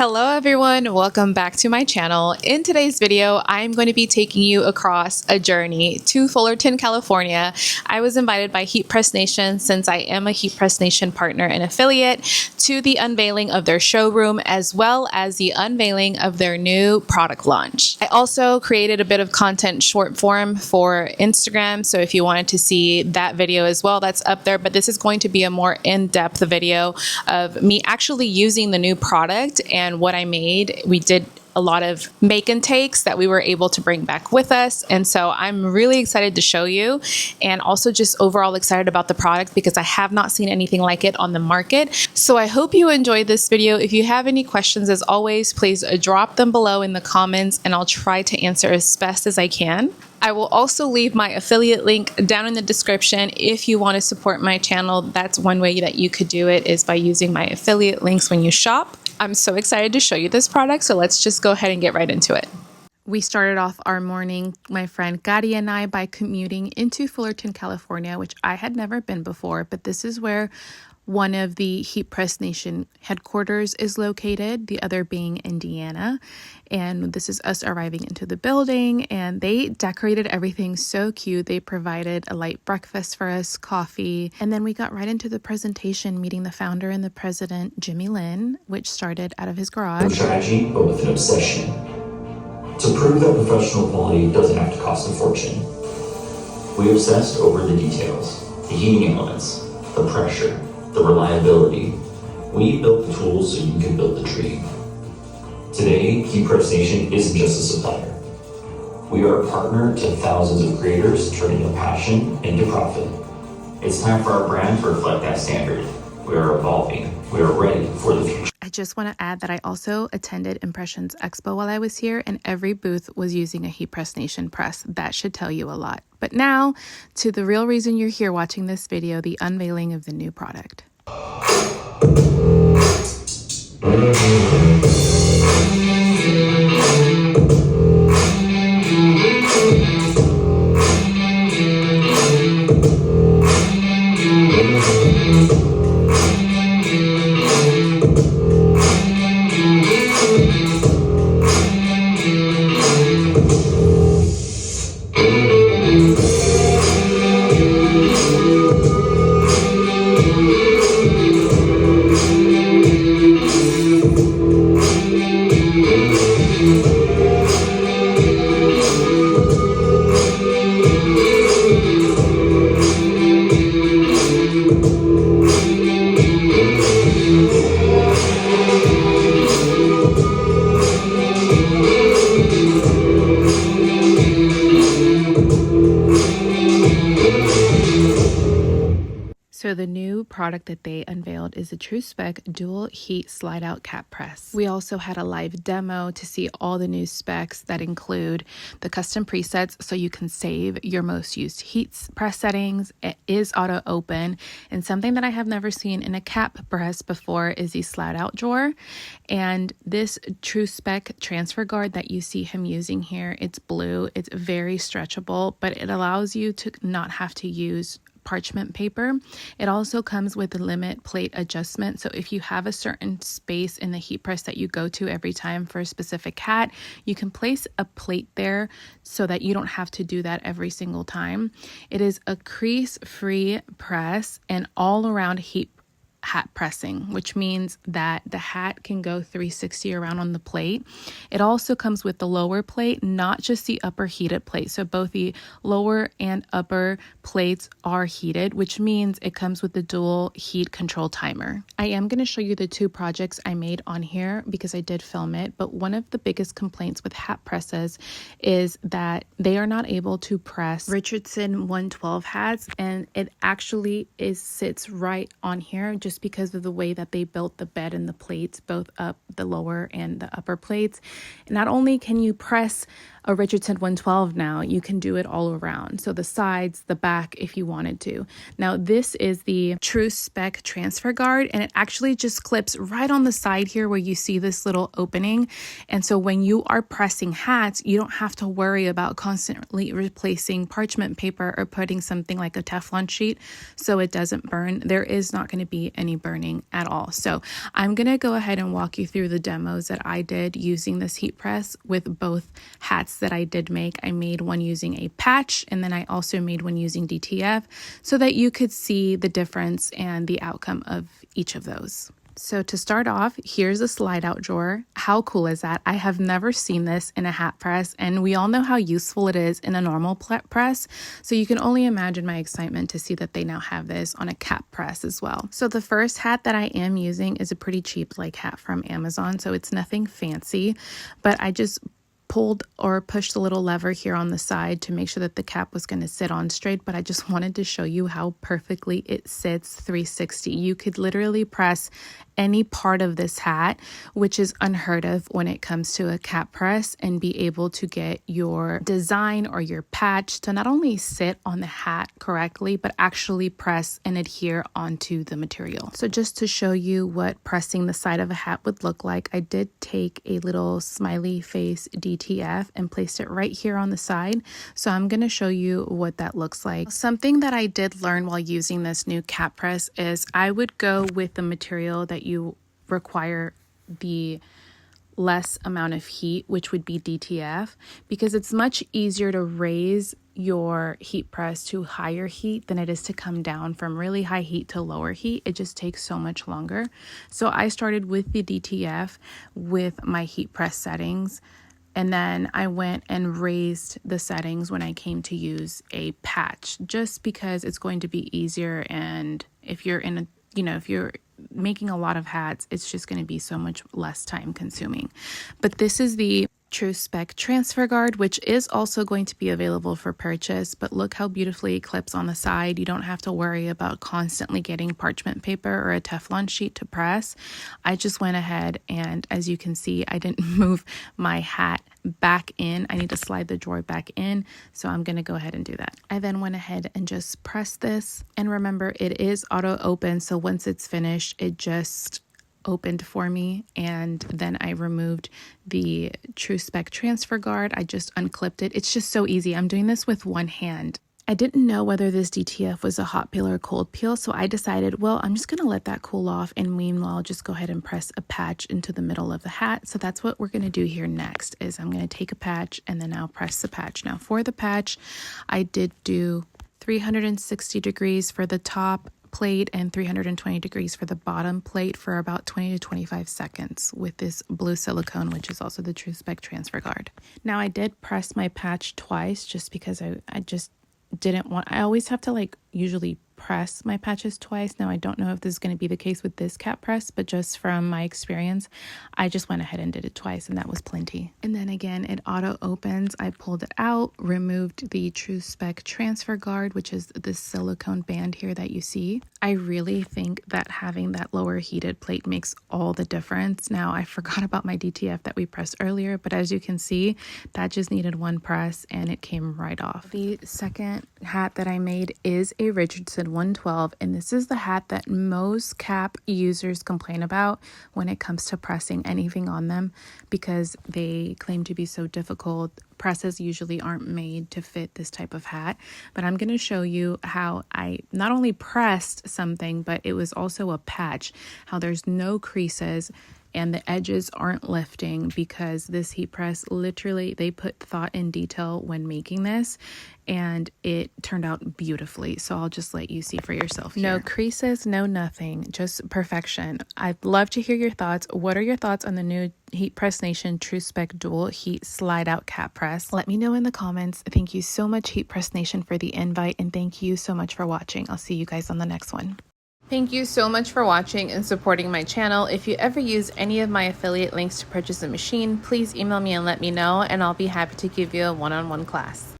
Hello everyone, welcome back to my channel. In today's video, I'm going to be taking you across a journey to Fullerton, California. I was invited by Heat Press Nation, since I am a Heat Press Nation partner and affiliate, to the unveiling of their showroom as well as the unveiling of their new product launch. I also created a bit of content short form for Instagram, so if you wanted to see that video as well, that's up there, but this is going to be a more in-depth video of me actually using the new product and what I made. We did a lot of make and takes that we were able to bring back with us. And so I'm really excited to show you, and also just overall excited about the product because I have not seen anything like it on the market. So I hope you enjoyed this video. If you have any questions, as always, please drop them below in the comments and I'll try to answer as best as I can. I will also leave my affiliate link down in the description if you want to support my channel. That's one way that you could do it, is by using my affiliate links when you shop. I'm so excited to show you this product, so let's just go ahead and get right into it. We started off our morning, my friend Gadi and I, by commuting into Fullerton, California, which I had never been before, but this is where one of the Heat Press Nation headquarters is located, the other being Indiana. And this is us arriving into the building, and they decorated everything so cute. They provided a light breakfast for us, coffee, and then we got right into the presentation, meeting the founder and the president, Jimmy Lin, which started out of his garage. Strategy, but with an obsession. To prove that professional quality doesn't have to cost a fortune, we obsessed over the details, the heating elements, the pressure, the reliability. We built the tools so you can build the dream. Today, Heat Press Nation isn't just a supplier. We are a partner to thousands of creators turning their passion into profit. It's time for our brand to reflect that standard. We are evolving. We are ready for the future. I just want to add that I also attended Impressions Expo while I was here, and every booth was using a Heat Press Nation press. That should tell you a lot. But now, to the real reason you're here watching this video, the unveiling of the new product. So the new product that they unveiled is the TrueSpec dual heat slide out cap press. We also had a live demo to see all the new specs that include the custom presets so you can save your most used heat press settings. It is auto open, and something that I have never seen in a cap press before is the slide out drawer. And this TrueSpec transfer guard that you see him using here, it's blue, it's very stretchable, but it allows you to not have to use parchment paper. It also comes with a limit plate adjustment, so if you have a certain space in the heat press that you go to every time for a specific hat, you can place a plate there so that you don't have to do that every single time. It is a crease-free press and all-around hat pressing, which means that the hat can go 360 around on the plate. It also comes with the lower plate, not just the upper heated plate. So both the lower and upper plates are heated, which means it comes with the dual heat control timer. I am going to show you the two projects I made on here because I did film it, but one of the biggest complaints with hat presses is that they are not able to press Richardson 112 hats, and it actually sits right on here just because of the way that they built the bed and the plates, both up the lower and the upper plates. Not only can you press a Richardson 112 now, you can do it all around. So the sides, the back, if you wanted to. Now this is the TrueSpec transfer guard, and it actually just clips right on the side here where you see this little opening. And so when you are pressing hats, you don't have to worry about constantly replacing parchment paper or putting something like a Teflon sheet so it doesn't burn. There is not going to be any burning at all. So I'm going to go ahead and walk you through the demos that I did using this heat press with both hats that I did make. I made one using a patch, and then I also made one using DTF so that you could see the difference and the outcome of each of those. So to start off, here's a slide out drawer. How cool is that? I have never seen this in a hat press, and we all know how useful it is in a normal press. So you can only imagine my excitement to see that they now have this on a cap press as well. So the first hat that I am using is a pretty cheap hat from Amazon. So it's nothing fancy, but I just pulled or pushed a little lever here on the side to make sure that the cap was going to sit on straight, but I just wanted to show you how perfectly it sits 360. You could literally press any part of this hat, which is unheard of when it comes to a cap press, and be able to get your design or your patch to not only sit on the hat correctly, but actually press and adhere onto the material. So just to show you what pressing the side of a hat would look like, I did take a little smiley face DTF and placed it right here on the side. So I'm going to show you what that looks like. Something that I did learn while using this new cap press is I would go with the material that you require the less amount of heat, which would be DTF, because it's much easier to raise your heat press to higher heat than it is to come down from really high heat to lower heat. It just takes so much longer. So I started with the DTF with my heat press settings, and then I went and raised the settings when I came to use a patch, just because it's going to be easier. And if you're in a, if you're making a lot of hats, it's just going to be so much less time consuming. But this is the TrueSpec transfer guard, which is also going to be available for purchase, but look how beautifully it clips on the side. You don't have to worry about constantly getting parchment paper or a Teflon sheet to press. I just went ahead, and as you can see, I didn't move my hat back in. I need to slide the drawer back in, so I'm going to go ahead and do that. I then went ahead and just pressed this, and remember, it is auto open, so once it's finished, it just opened for me, and then I removed the TrueSpec transfer guard. I just unclipped it. It's just so easy. I'm doing this with one hand. I didn't know whether this DTF was a hot peel or a cold peel, so I decided, well, I'm just going to let that cool off, and meanwhile, just go ahead and press a patch into the middle of the hat. So that's what we're going to do here next, is I'm going to take a patch, and then I'll press the patch. Now for the patch, I did do 360 degrees for the top plate and 320 degrees for the bottom plate for about 20 to 25 seconds with this blue silicone, which is also the TrueSpec transfer guard. Now I did press my patch twice just because I just didn't want, I always have to usually press my patches twice. Now I don't know if this is going to be the case with this cap press, but just from my experience, I just went ahead and did it twice, and that was plenty. And then again, it auto opens. I pulled it out, removed the TrueSpec transfer guard, which is this silicone band here that you see. I really think that having that lower heated plate makes all the difference. Now I forgot about my DTF that we pressed earlier, but as you can see, that just needed one press and it came right off. The second hat that I made is a Richardson 112, and this is the hat that most cap users complain about when it comes to pressing anything on them, because they claim to be so difficult. Presses usually aren't made to fit this type of hat, but I'm going to show you how I not only pressed something, but it was also a patch, how there's no creases and the edges aren't lifting, because this heat press, literally, they put thought and detail when making this, and it turned out beautifully. So I'll just let you see for yourself here. No creases, no nothing, just perfection. I'd love to hear your thoughts. What are your thoughts on the new Heat Press Nation TrueSpec dual heat slide out cap press? Let me know in the comments. Thank you so much, Heat Press Nation, for the invite, and thank you so much for watching. I'll see you guys on the next one. Thank you so much for watching and supporting my channel. If you ever use any of my affiliate links to purchase a machine, please email me and let me know, and I'll be happy to give you a one-on-one class.